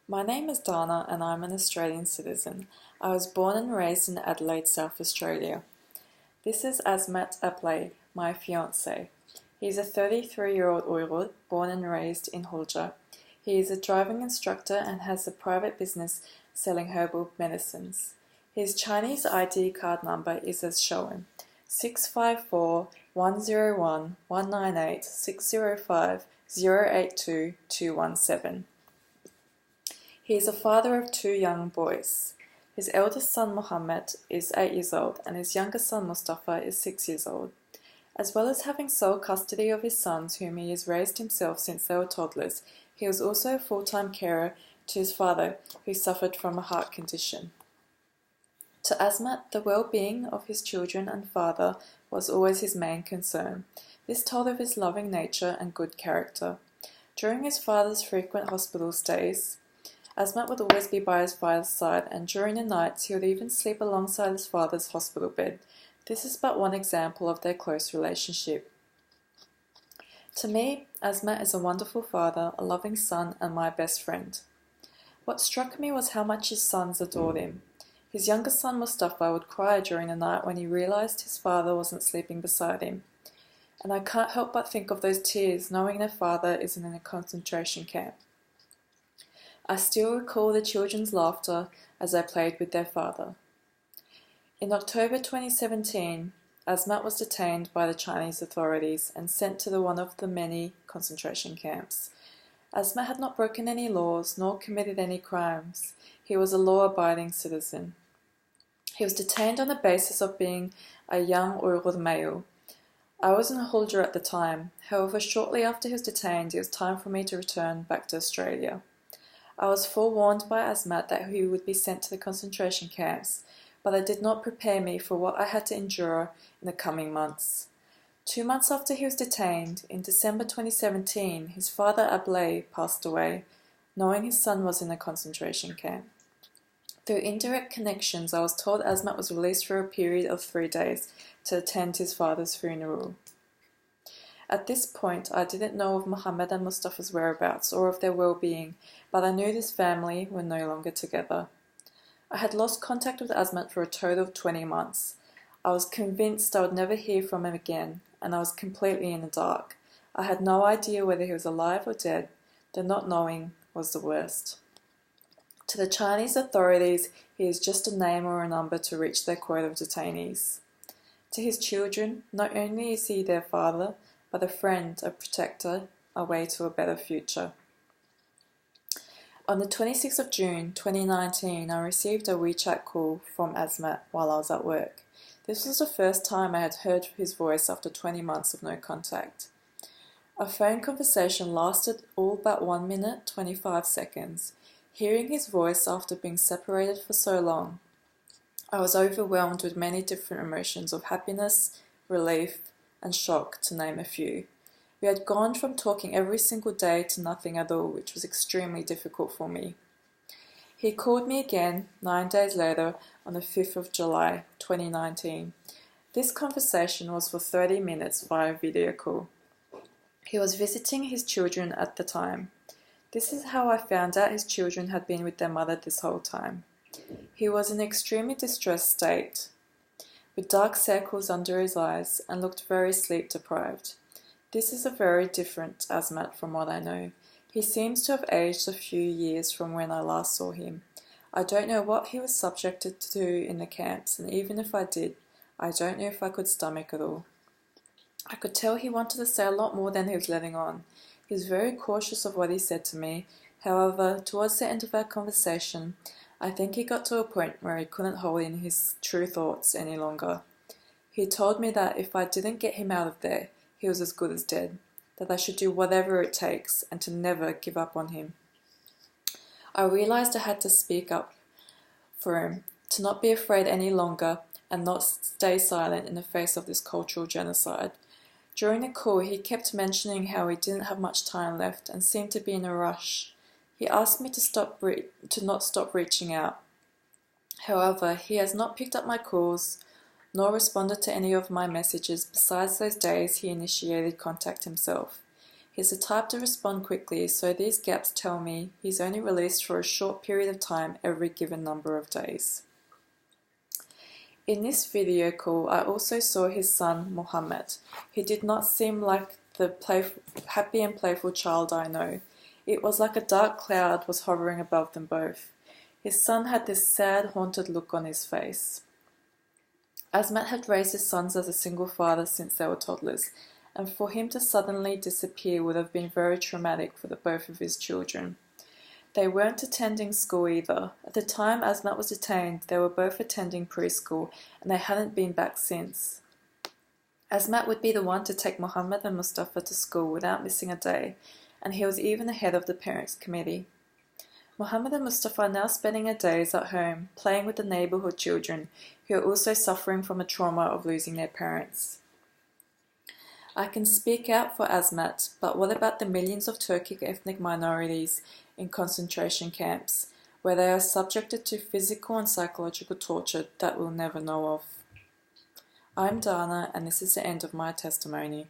My name is Dana and I'm an Australian citizen. I was born and raised in Adelaide, South Australia. This is Asmat Ablay, my fiance. He is a 33-year-old Uyghur, born and raised in Hulja. He is a driving instructor and has a private business selling herbal medicines. His Chinese ID card number is as shown: 654-101-198-605-082-217. He is a father of two young boys. His eldest son Mohammed is 8 years old and his younger son Mustafa is 6 years old. As well as having sole custody of his sons, whom he has raised himself since they were toddlers, he was also a full-time carer to his father, who suffered from a heart condition. To Asmat, the well-being of his children and father was always his main concern. This told of his loving nature and good character. During his father's frequent hospital stays, Asmat would always be by his father's side, and during the nights he would even sleep alongside his father's hospital bed. This is but one example of their close relationship. To me, Asmat is a wonderful father, a loving son, and my best friend. What struck me was how much his sons adored him. His younger son Mustafa would cry during the night when he realised his father wasn't sleeping beside him. And I can't help but think of those tears knowing their father isn't in a concentration camp. I still recall the children's laughter as they played with their father. In October 2017, Asmat was detained by the Chinese authorities and sent to one of the many concentration camps. Asmat had not broken any laws nor committed any crimes. He was a law-abiding citizen. He was detained on the basis of being a young Uyghur male. I was in Hulja at the time. However, shortly after he was detained, it was time for me to return back to Australia. I was forewarned by Asmat that he would be sent to the concentration camps, but it did not prepare me for what I had to endure in the coming months. 2 months after he was detained, in December 2017, his father Ablay passed away, knowing his son was in a concentration camp. Through indirect connections, I was told Asmat was released for a period of 3 days to attend his father's funeral. At this point, I didn't know of Mohammed and Mustafa's whereabouts or of their well-being, but I knew this family were no longer together. I had lost contact with Asmat for a total of 20 months. I was convinced I would never hear from him again, and I was completely in the dark. I had no idea whether he was alive or dead. The not knowing was the worst. To the Chinese authorities, he is just a name or a number to reach their quota of detainees. To his children, not only is he their father, but a friend, a protector, a way to a better future. On the 26th of June 2019, I received a WeChat call from Asmat while I was at work. This was the first time I had heard his voice after 20 months of no contact. Our phone conversation lasted all but 1 minute, 25 seconds. Hearing his voice after being separated for so long, I was overwhelmed with many different emotions of happiness, relief, and shock, to name a few. We had gone from talking every single day to nothing at all, which was extremely difficult for me. He called me again 9 days later on the 5th of July 2019. This conversation was for 30 minutes via video call. He was visiting his children at the time. This is how I found out his children had been with their mother this whole time. He was in an extremely distressed state, with dark circles under his eyes, and looked very sleep-deprived. This is a very different Asmat from what I know. He seems to have aged a few years from when I last saw him. I don't know what he was subjected to in the camps, and even if I did, I don't know if I could stomach it all. I could tell he wanted to say a lot more than he was letting on. He was very cautious of what he said to me. However, towards the end of our conversation, I think he got to a point where he couldn't hold in his true thoughts any longer. He told me that if I didn't get him out of there, he was as good as dead, that I should do whatever it takes and to never give up on him. I realised I had to speak up for him, to not be afraid any longer and not stay silent in the face of this cultural genocide. During the call, he kept mentioning how he didn't have much time left and seemed to be in a rush. He asked me to not stop reaching out. However, he has not picked up my calls nor responded to any of my messages besides those days he initiated contact himself. He's the type to respond quickly, so these gaps tell me he's only released for a short period of time every given number of days. In this video call, I also saw his son, Mohammed. He did not seem like the happy and playful child I know. It was like a dark cloud was hovering above them both. His son had this sad, haunted look on his face. Asmat had raised his sons as a single father since they were toddlers, and for him to suddenly disappear would have been very traumatic for the both of his children. They weren't attending school either. At the time Asmat was detained, they were both attending preschool, and they hadn't been back since. Asmat would be the one to take Mohammed and Mustafa to school without missing a day, and he was even the head of the parents' committee. Mohammed and Mustafa are now spending their days at home, playing with the neighbourhood children, who are also suffering from a trauma of losing their parents. I can speak out for Asmat, but what about the millions of Turkic ethnic minorities in concentration camps, where they are subjected to physical and psychological torture that we'll never know of? I'm Dana, and this is the end of my testimony.